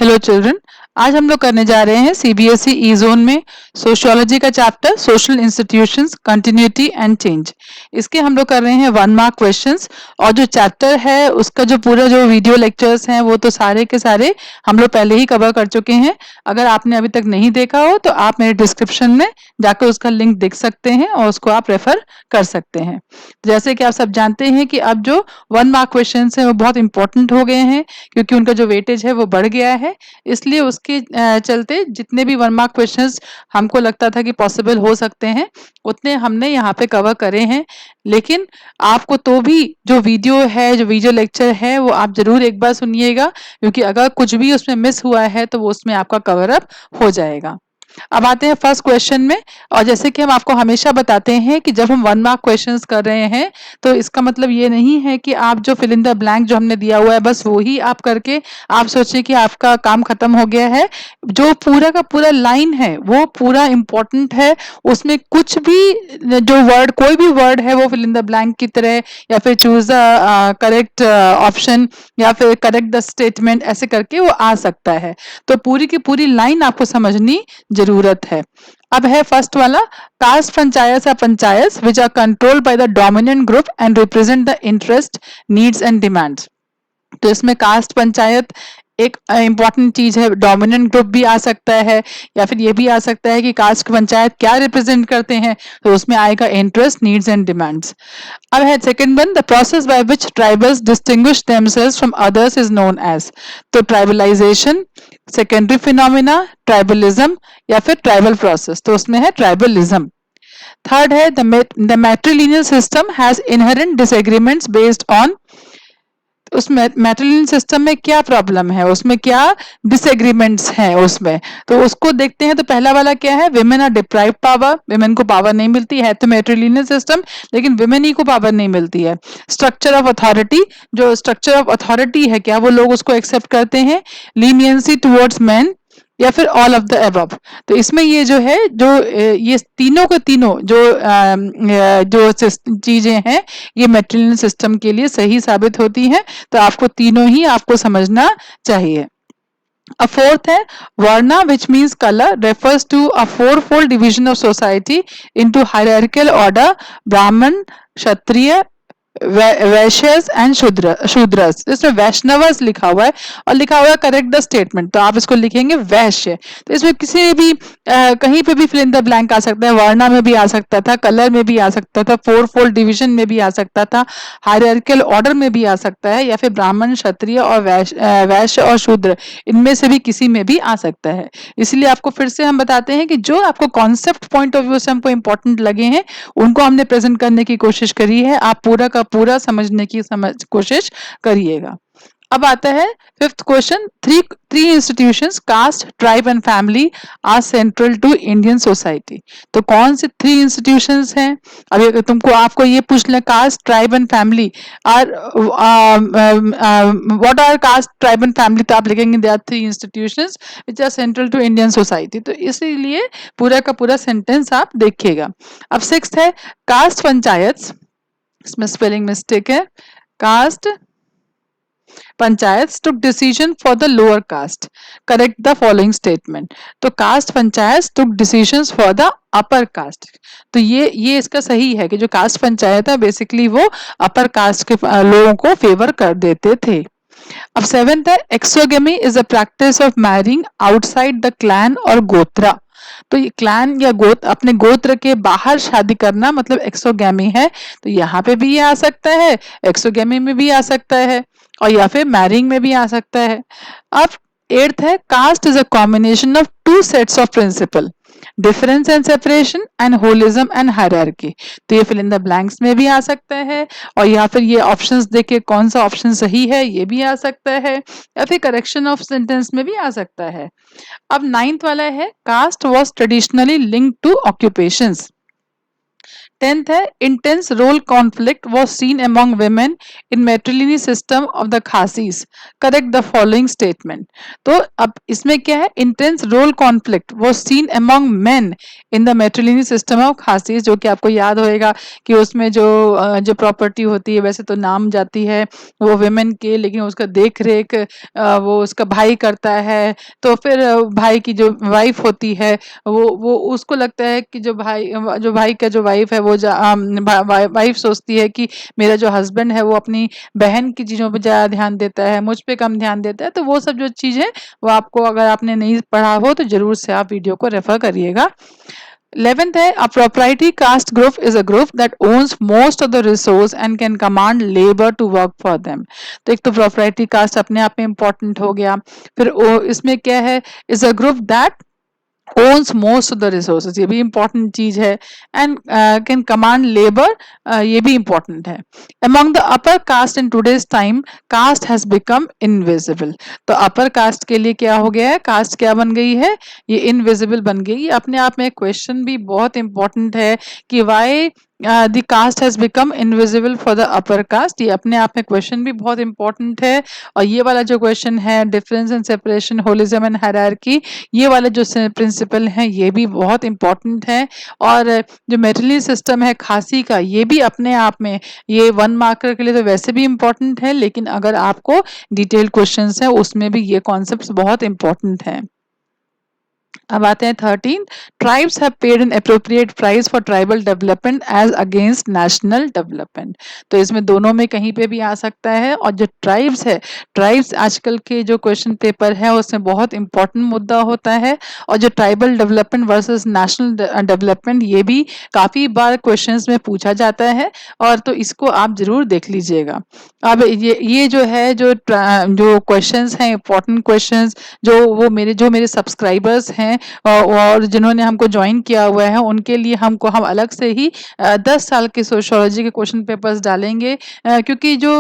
Hello children, आज हम लोग करने जा रहे हैं सीबीएसई ई जोन में सोशियोलॉजी का chapter social institutions continuity and change. इसके हम लोग कर रहे हैं 1 मार्क क्वेश्चंस और जो चैप्टर है उसका जो पूरा जो वीडियो लेक्चर्स हैं वो तो सारे के सारे हम लोग पहले ही कवर कर चुके हैं। अगर आपने अभी तक नहीं देखा हो तो आप मेरे डिस्क्रिप्शन में जाकर उसका लिंक देख सकते हैं और उसको आप रेफर कर सकते हैं। जैसे कि आप सब जानते हैं कि अब जो 1 मार्क क्वेश्चन हैं वो बहुत इंपॉर्टेंट हो गए हैं क्योंकि उनका जो वेटेज है वो बढ़ गया है। इसलिए उसके चलते जितने भी 1 मार्क क्वेश्चंस हमको लगता था कि पॉसिबल हो सकते हैं उतने हमने यहाँ पे कवर करे हैं। लेकिन आपको तो भी जो वीडियो है, जो वीडियो लेक्चर है, वो आप जरूर एक बार सुनिएगा क्योंकि अगर कुछ भी उसमें मिस हुआ है तो वो उसमें आपका कवर अप हो जाएगा। अब आते हैं फर्स्ट क्वेश्चन में। और जैसे कि हम आपको हमेशा बताते हैं कि जब हम 1 मार्क क्वेश्चंस कर रहे हैं तो इसका मतलब ये नहीं है कि आप जो फिल इन द ब्लैंक जो हमने दिया हुआ है बस वो ही आप करके आप सोचिए कि आपका काम खत्म हो गया है। जो पूरा का पूरा लाइन है वो पूरा इंपॉर्टेंट है। उसमें कुछ भी जो वर्ड, कोई भी वर्ड है वो फिल इन द ब्लैंक की तरह या फिर चूज द करेक्ट ऑप्शन या फिर करेक्ट द स्टेटमेंट ऐसे करके वो आ सकता है। तो पूरी की पूरी लाइन आपको समझनी जरूरत है। अब है फर्स्ट वाला, कास्ट पंचायत या panchayat which are controlled by the dominant group and represent the interest, needs and demands. तो इसमें कास्ट पंचायत एक इंपॉर्टेंट चीज है। डोमिनेंट ग्रुप भी आ सकता है या फिर ये भी आ सकता है कि कास्ट पंचायत क्या रिप्रेजेंट करते हैं, तो उसमें आएगा इंटरेस्ट, नीड्स एंड डिमांड्स। अब है second one, the process by which tribals distinguish themselves from others is known as. तो ट्राइबलाइजेशन, सेकेंडरी फिनोमिना, ट्राइबलिज्म या फिर ट्राइबल प्रोसेस, तो उसमें है ट्राइबलिज्म। थर्ड है the matrilineal system has inherent disagreements based on. उस मैट्रिलिनियल सिस्टम में क्या प्रॉब्लम है, उसमें क्या डिसएग्रीमेंट्स हैं उसमें, तो उसको देखते हैं। तो पहला वाला क्या है, women are deprive power, women को पावर नहीं मिलती है तो मैट्रिलिनियल सिस्टम, लेकिन विमेन ही को पावर नहीं मिलती है। स्ट्रक्चर ऑफ अथॉरिटी, जो स्ट्रक्चर ऑफ अथॉरिटी है क्या वो लोग उसको एक्सेप्ट करते हैं। लीनियंसी टुवर्ड्स मैन या फिर ऑल ऑफ द अबव। तो इसमें ये जो है, जो ये तीनों के तीनों जो चीजें हैं ये मैट्रिलिनियल सिस्टम के लिए सही साबित होती हैं। तो आपको तीनों ही आपको समझना चाहिए। A fourth है वर्णा, which means color, refers to a fourfold division of society into hierarchical order, ब्राह्मण, क्षत्रिय, वैश्यस एंड शूद्रस। इसमें वैष्णवस लिखा हुआ है और लिखा हुआ है करेक्ट द स्टेटमेंट, तो आप इसको लिखेंगे वैश्य। तो इसमें किसी भी कहीं पे भी फिल इन द ब्लैंक आ सकता है। वर्णा में भी आ सकता था, कलर में भी आ सकता था, 4-फोल्ड डिवीजन में भी आ सकता था, हायरार्किकल ऑर्डर में भी आ सकता है, या फिर ब्राह्मण, क्षत्रिय और वैश्य और शूद्र, इनमें से भी किसी में भी आ सकता है। इसलिए आपको फिर से हम बताते हैं कि जो आपको कॉन्सेप्ट पॉइंट ऑफ व्यू से हमको इंपॉर्टेंट लगे हैं उनको हमने प्रेजेंट करने की कोशिश करी है। आप पूरा का पूरा समझने की कोशिश करिएगा। अब आता है fifth question, three institutions caste, tribe and family are central to Indian society. तो कौन से 3 इंस्टीट्यूशंस हैं? अभी अगर तुमको आपको ये पूछ ले caste, tribe and family are what are caste, tribe and family, तो आप लिखेंगे they are 3 institutions which are central to Indian society. तो इसीलिए पूरा का पूरा सेंटेंस आप देखिएगा। अब सिक्स्थ है कास्ट पंचायत, इसमें स्पेलिंग मिस्टेक है, caste panchayat took decision for the lower caste, correct the following statement। तो caste panchayat took decisions for the upper caste, तो ये इसका सही है कि जो कास्ट पंचायत है बेसिकली वो अपर कास्ट के लोगों को फेवर कर देते थे। अब सेवेंथ है exogamy is a practice of marrying outside the clan और गोत्रा। तो ये क्लैन या अपने गोत्र के बाहर शादी करना मतलब एक्सोगेमी है। तो यहाँ पे भी ये आ सकता है, एक्सोगेमी में भी आ सकता है और या फिर मैरिंग में भी आ सकता है। अब एट्थ है caste is a combination of 2 sets of principle, difference and separation and holism and hierarchy. तो ये फिल इन द ब्लैंक्स में भी आ सकता है और या फिर ये ऑप्शंस देखे कौन सा ऑप्शन सही है ये भी आ सकता है, या फिर करेक्शन ऑफ सेंटेंस में भी आ सकता है। अब 9th वाला है caste was traditionally linked to occupations, 10th है intense role conflict was seen among women in matrilineal system of the Khasis. Correct the following statement. तो अब इसमें क्या है, intense role conflict was seen among men in the matrilineal system of Khasis, जो कि आपको याद होएगा कि उसमें जो प्रॉपर्टी होती है वैसे तो नाम जाती है वो women के, लेकिन उसका देख रेख वो उसका भाई करता है। तो फिर भाई की जो वाइफ होती है वो उसको लगता है कि जो भाई का जो वाइफ है वो वाइफ सोचती है कि मेरा जो हस्बैंड है वो अपनी बहन की चीज़ों पे ज़्यादा ध्यान देता है, मुझ पे कम ध्यान देता है। तो वो सब जो चीज़ें वो आपको, अगर आपने नहीं पढ़ा हो तो ज़रूर से आप वीडियो को रेफर करिएगा। 11th है a proprietary caste group is a group that owns most of the resource and can command labor to work for them। तो एक तो proprietary caste अपने आप में important हो गया। फिर इसमें क्या है, is a group that owns most of the resources, ये भी important चीज है। and can command labor, ये भी important है। among the upper caste in today's time caste has become invisible। तो upper caste के लिए क्या हो गया है, caste क्या बन गई है, ये invisible बन गई। ये अपने आप में क्वेश्चन भी बहुत important है कि why the caste has become invisible for the upper caste. ये अपने आप में क्वेश्चन भी बहुत इंपॉर्टेंट है। और ये वाला जो क्वेश्चन है difference and separation, holism and hierarchy, ये वाले जो प्रिंसिपल हैं ये भी बहुत इंपॉर्टेंट है। और जो मेटरली सिस्टम है खासी का, ये भी अपने आप में, ये 1 मार्कर के लिए तो वैसे भी इंपॉर्टेंट है, लेकिन अगर आपको डिटेल क्वेश्चन है उसमें भी ये कॉन्सेप्ट बहुत इंपॉर्टेंट है। अब आते हैं 13, tribes have paid an appropriate price for tribal development as against national development. तो इसमें दोनों में कहीं पे भी आ सकता है। और जो ट्राइब्स है, ट्राइब्स आजकल के जो क्वेश्चन पेपर है उसमें बहुत इंपॉर्टेंट मुद्दा होता है। और जो tribal development versus national development, ये भी काफी बार क्वेश्चंस में पूछा जाता है। और तो इसको आप जरूर देख लीजिएगा। अब ये जो है जो क्वेश्चंस हैं इंपॉर्टेंट क्वेश्चंस, जो मेरे सब्सक्राइबर्स हैं और जिन्होंने हमको ज्वाइन किया हुआ है, उनके लिए हम अलग से ही 10 साल के सोशियोलॉजी के क्वेश्चन पेपर्स डालेंगे। क्योंकि जो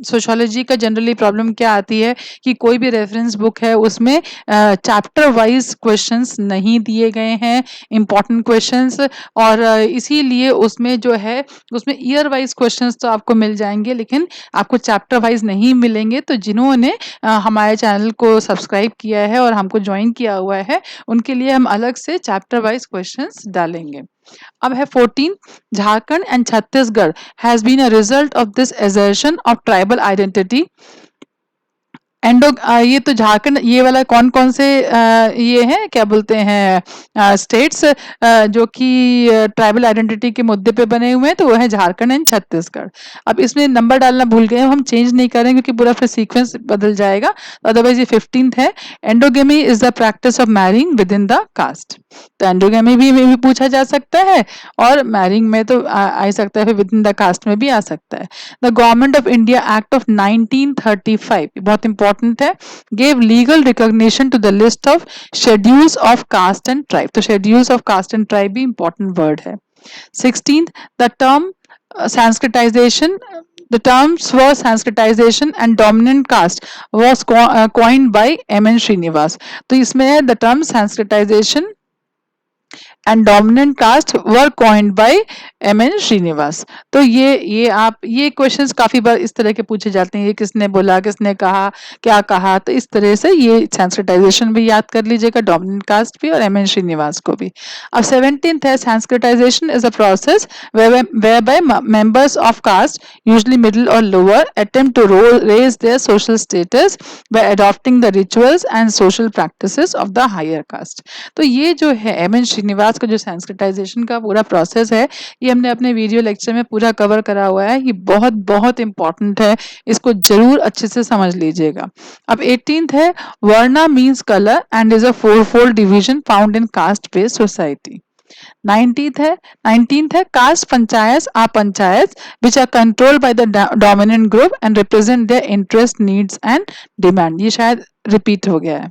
सोशियोलॉजी का जनरली प्रॉब्लम क्या आती है कि कोई भी रेफरेंस बुक है उसमें चैप्टर वाइज क्वेश्चंस नहीं दिए गए हैं, इंपॉर्टेंट क्वेश्चंस। और इसीलिए उसमें जो है उसमें ईयर वाइज क्वेश्चंस तो आपको मिल जाएंगे, लेकिन आपको चैप्टर वाइज नहीं मिलेंगे। तो जिन्होंने हमारे चैनल को सब्सक्राइब किया है और हमको ज्वाइन किया हुआ है, उनके लिए हम अलग से चैप्टर वाइज क्वेश्चंस डालेंगे। अब है 14, Jharkhand and Chhattisgarh has been a result of this assertion of tribal identity. ये तो झारखंड, ये वाला कौन कौन से ये हैं, क्या बोलते हैं, स्टेट्स जो कि ट्राइबल आइडेंटिटी के मुद्दे पे बने हुए हैं, तो वो है झारखंड एंड छत्तीसगढ़। अब इसमें नंबर डालना भूल गए, हम चेंज नहीं करेंगे क्योंकि पूरा फिर सीक्वेंस बदल जाएगा। अदरवाइज ये 15th है, endogamy is the practice of marrying within the caste. तो एंडोगेमी भी पूछा जा सकता है और मैरिंग में तो आ ही सकता है, विद इन द कास्ट में भी आ सकता है। The government of India act of 1935, बहुत इंपॉर्टेंट है, gave legal recognition to the list of schedules of caste and tribe। तो schedules of caste and tribe भी important word है। 16th, the term Sanskritization, the terms for Sanskritization and dominant caste was coined by M.N. Srinivas। तो इसमें है the term Sanskritization and dominant caste were coined by M.N. Srinivas. तो ये questions काफी बार इस तरह के पूछे जाते हैं, ये किसने बोला, किसने कहा, क्या कहा। तो इस तरह से ये संस्कृताइजेशन भी याद कर लीजिएगा, डोमिनेंट कास्ट भी और M.N. श्रीनिवास को भी। अब 17th है, Sanskritisation is a process whereby members of caste, usually middle or lower, attempt to raise their social status by adopting the rituals and social practices of the higher caste। तो ये जो है M.N. Srinivas का जो Sanskritisation का पूरा process है, ये हमने अपने वीडियो लेक्चर में पूरा कवर करा हुआ है। ये बहुत बहुत इंपॉर्टेंट है, इसको जरूर अच्छे से समझ लीजिएगा। अब 18th है, varna means colour and is a fourfold division found in caste based society. 19th है, caste panchayat or panchayat which are controlled by the dominant group and represent their interest, needs and demand. ये शायद रिपीट हो गया है।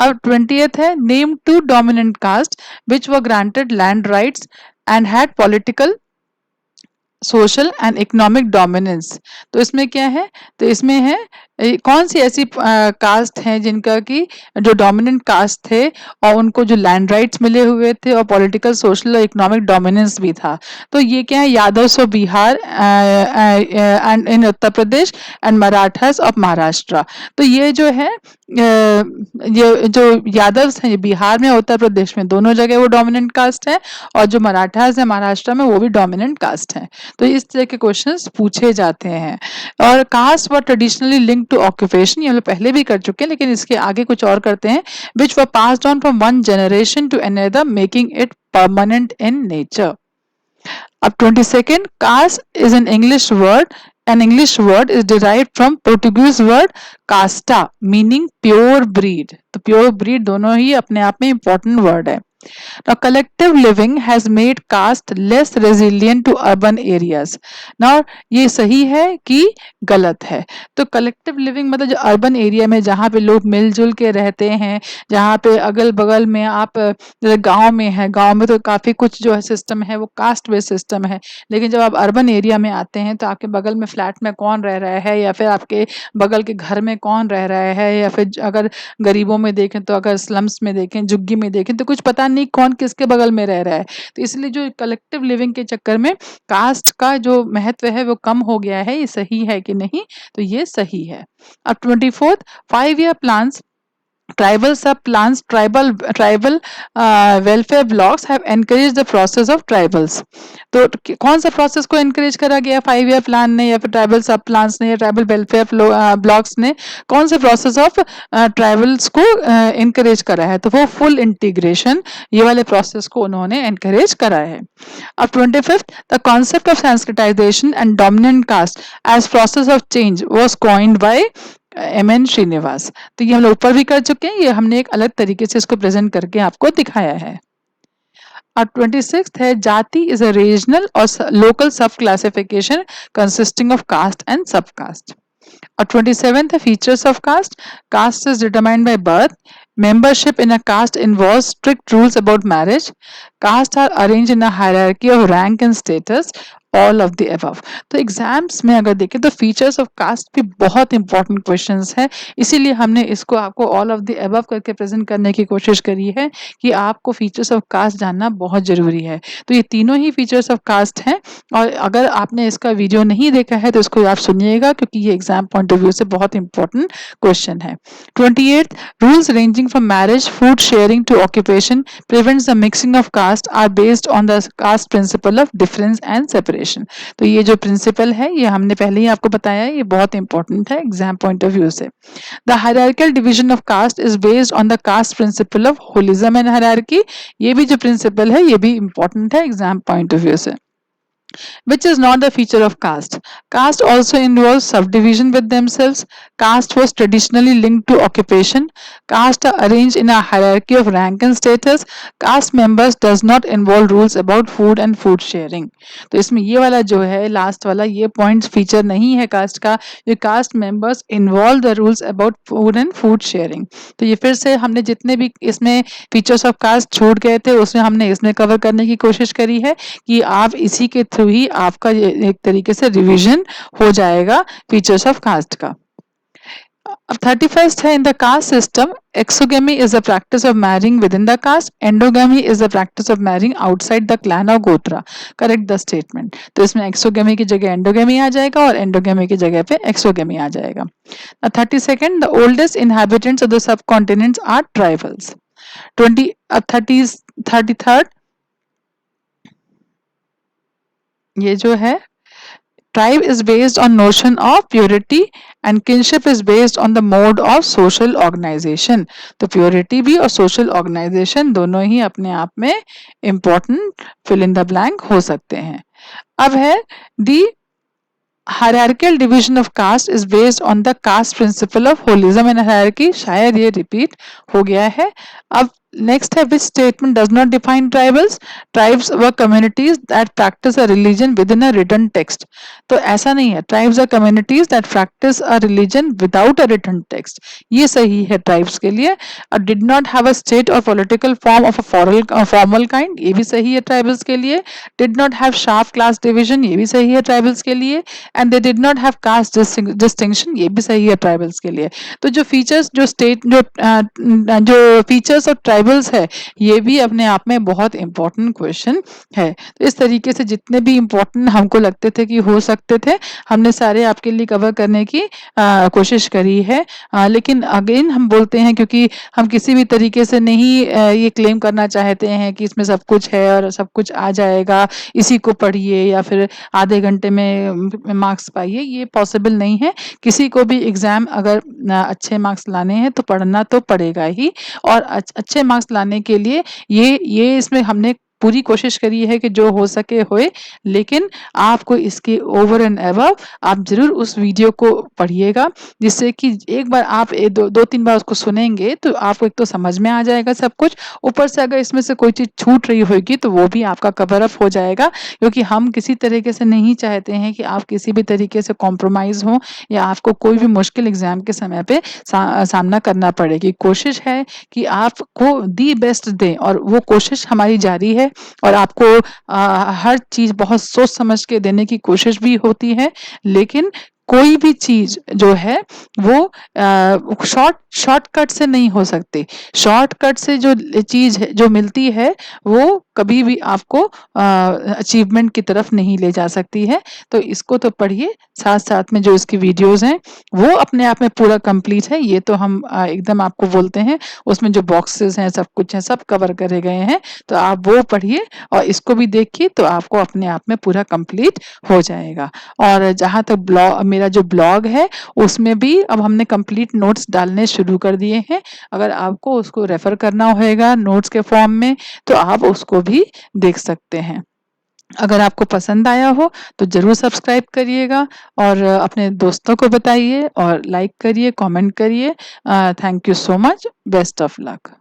अब 20th है, name two dominant caste which were granted land rights and had political, social and economic dominance. तो इसमें क्या है, तो इसमें है कौन सी ऐसी कास्ट हैं जिनका कि जो डोमिनेंट कास्ट थे और उनको जो लैंड राइट्स मिले हुए थे और पॉलिटिकल सोशल और इकोनॉमिक डोमिनेंस भी था। तो ये क्या है, Yadavs of Bihar and in Uttar Pradesh and Marathas of Maharashtra. तो ये जो है ये जो यादव्स हैं ये बिहार में उत्तर प्रदेश में दोनों जगह वो डोमिनेंट कास्ट है, और जो मराठास है महाराष्ट्र में वो भी डोमिनेंट कास्ट है। तो इस तरह के क्वेश्चंस पूछे जाते हैं। और caste were traditionally link to occupation, ये हम लोग पहले भी कर चुके हैं लेकिन इसके आगे कुछ और करते हैं। Which were passed on from one generation to another making it permanent in nature. अब 22nd, caste is an English word. An English word is derived from Portuguese word casta, meaning pure breed. तो pure breed दोनों ही अपने आप में important word है। Now, collective living has made caste less resilient to urban areas. Now, ये सही है कि गलत है? तो collective living मतलब जो urban area में जहाँ पे लोग मिलजुल के रहते हैं, जहाँ पे अगल बगल में आप जैसे गांव में है, गांव में तो काफ़ी कुछ जो है सिस्टम है वो कास्ट बेस्ड सिस्टम है, लेकिन जब आप अर्बन एरिया में आते हैं तो आपके बगल में फ्लैट में कौन रह रहा है, या फिर आपके बगल के घर में कौन रह रहा है, या फिर अगर गरीबों में देखें तो अगर स्लम्स में देखें, झुग्गी में देखें तो कुछ पता नहीं कौन किसके बगल में रह रहा है। तो इसलिए जो कलेक्टिव लिविंग के चक्कर में कास्ट का जो महत्व है वो कम हो गया है। ये सही है कि नहीं? तो ये सही है। अब 24th, 5-year plans, tribal sub-plans, tribal welfare blocks have encouraged the process of tribals। तो कौन सा प्रोसेस को एनकरेज करा गया 5-year प्लान ने, या फिर ट्राइबल सब प्लान्स ने, या ट्राइबल वेलफेयर ब्लॉक्स ने? कौन से प्रोसेस ऑफ ट्राइबल्स को एनकरेज करा है? तो वो फुल इंटीग्रेशन, ये वाले प्रोसेस को उन्होंने एनकरेज करा है। अब 25th, the concept of Sanskritization and dominant caste as process of change was coined by M.N. Srinivas. तो ये हम लोग ऊपर भी कर चुके हैं, ये हमने एक अलग तरीके से इसको प्रेजेंट करके आपको दिखाया है। और 26th है, जाति इज अ रीजनल और local sub classification consisting of caste and sub caste. और 27th है, features of caste. Caste is determined by birth. Membership in a caste involves strict rules about marriage. Castes are arranged in a hierarchy of rank and status. All of the above. तो exams में अगर देखें तो features of cast भी बहुत important questions है, इसीलिए हमने इसको आपको ऑल ऑफ द अबव करके प्रेजेंट करने की कोशिश करी है कि आपको फीचर्स ऑफ कास्ट जानना बहुत जरूरी है। तो ये तीनों ही फीचर्स ऑफ कास्ट हैं, और अगर आपने इसका वीडियो नहीं देखा है तो इसको आप सुनिएगा, क्योंकि ये एग्जाम पॉइंट ऑफ व्यू से बहुत इंपॉर्टेंट क्वेश्चन है। 28th, rules ranging from marriage, food sharing to occupation prevents the mixing of caste are based on the caste principle of difference and separation। तो ये जो प्रिंसिपल है ये हमने पहले ही आपको बताया है, ये बहुत इंपॉर्टेंट है एग्जाम पॉइंट ऑफ व्यू से। The hierarchical division of caste is based on the caste principle of holism and hierarchy. ये भी जो प्रिंसिपल है ये भी इंपॉर्टेंट है एग्जाम पॉइंट ऑफ व्यू से। Which is not the feature of caste. Caste also involves subdivision with themselves. Caste was traditionally linked to occupation. Caste are arranged in a hierarchy of rank and status. Caste members does not involve rules about food and food sharing. तो इसमें ये वाला जो है last वाला ये point feature नहीं है कास्ट का। ये caste members involve the rules about food and food sharing. तो ये फिर से हमने जितने भी इसमें फीचर्स ऑफ कास्ट छूट गए थे उसमें हमने इसमें कवर करने की कोशिश करी है कि आप इसी के थ्रू ही आपका एक तरीके से रिवीजन हो जाएगा फीचर्स ऑफ कास्ट का। अब 31st है, इन the caste system exogamy is the practice of marrying within the caste. Endogamy is the practice of marrying outside the clan or gotra. Correct the statement. तो इसमें exogamy की जगह endogamy आ जाएगा और endogamy की जगह पे exogamy आ जाएगा। Now 32nd, the oldest inhabitants of the subcontinents are tribals. 33rd, ये जो है tribe is based on notion of purity and kinship is based on the mode of social organization। तो purity भी और social organization दोनों ही अपने आप में important fill in the blank हो सकते हैं। अब है the hierarchical division of caste is based on the caste principle of holism and hierarchy। शायद ये repeat हो गया है। अब नेक्स्ट है which statement does not define tribals. Tribes व communities that practice a religion within a written text. तो ऐसा नहीं है. Tribes are communities that practice a religion without a written text. ये सही है ट्राइब्स के लिए. Did not have a state or political form of a formal kind. ये भी सही है ट्राइबल्स के लिए. Did not have sharp class division. ये भी सही है ट्राइबल्स के लिए. And they did not have caste distinction. ये भी सही है ट्राइबल्स के लिए. तो जो फीचर्स जो फीचर्स ऑफ ट्राइबल्स है, ये भी अपने आप में बहुत इंपॉर्टेंट क्वेश्चन है. तो इस तरीके से जितने भी इंपॉर्टेंट हमको लगते थे कि हो सकते थे, हमने सारे आपके लिए कवर करने की कोशिश करी है. लेकिन अगेन हम बोलते हैं, क्योंकि हम किसी भी तरीके से नहीं ये क्लेम करना चाहते हैं कि इसमें सब कुछ है और सब कुछ आ जाएगा, इसी को पढ़िए या फिर आधे घंटे में मार्क्स पाइए. ये पॉसिबल नहीं है. किसी को भी एग्जाम अगर अच्छे मार्क्स लाने हैं तो पढ़ना तो पड़ेगा ही. और अच्छे मार्क्स लाने के लिए ये इसमें हमने पूरी कोशिश करी है कि जो हो सके होए. लेकिन आपको इसके ओवर एंड अबव आप जरूर उस वीडियो को पढ़िएगा, जिससे कि एक बार आप दो तीन बार उसको सुनेंगे तो आपको एक तो समझ में आ जाएगा सब कुछ. ऊपर से अगर इसमें से कोई चीज छूट रही होगी तो वो भी आपका कवर अप हो जाएगा. क्योंकि हम किसी तरीके से नहीं चाहते हैं कि आप किसी भी तरीके से कॉम्प्रोमाइज हो या आपको कोई भी मुश्किल एग्जाम के समय पे सामना करना पड़ेगी. कोशिश है कि आपको दी बेस्ट दें और वो कोशिश हमारी जारी है. और आपको हर चीज बहुत सोच समझ के देने की कोशिश भी होती है. लेकिन कोई भी चीज जो है वो शॉर्टकट से नहीं हो सकती. शॉर्टकट से जो चीज है जो मिलती है वो कभी भी आपको अचीवमेंट की तरफ नहीं ले जा सकती है. तो इसको तो पढ़िए. साथ साथ में जो इसकी वीडियोस हैं वो अपने आप में पूरा कंप्लीट है. ये तो हम एकदम आपको बोलते हैं, उसमें जो बॉक्सेस हैं सब कुछ है, सब कवर करे गए हैं. तो आप वो पढ़िए और इसको भी देखिए तो आपको अपने आप में पूरा कंप्लीट हो जाएगा. और जहाँ तक मेरा जो ब्लॉग है उसमें भी अब हमने कंप्लीट नोट्स डालने शुरू कर दिए हैं. अगर आपको उसको रेफर करना होएगा नोट्स के फॉर्म में तो आप उसको भी देख सकते हैं. अगर आपको पसंद आया हो तो ज़रूर सब्सक्राइब करिएगा और अपने दोस्तों को बताइए और लाइक करिए, कमेंट करिए. Thank you so much. Best of luck.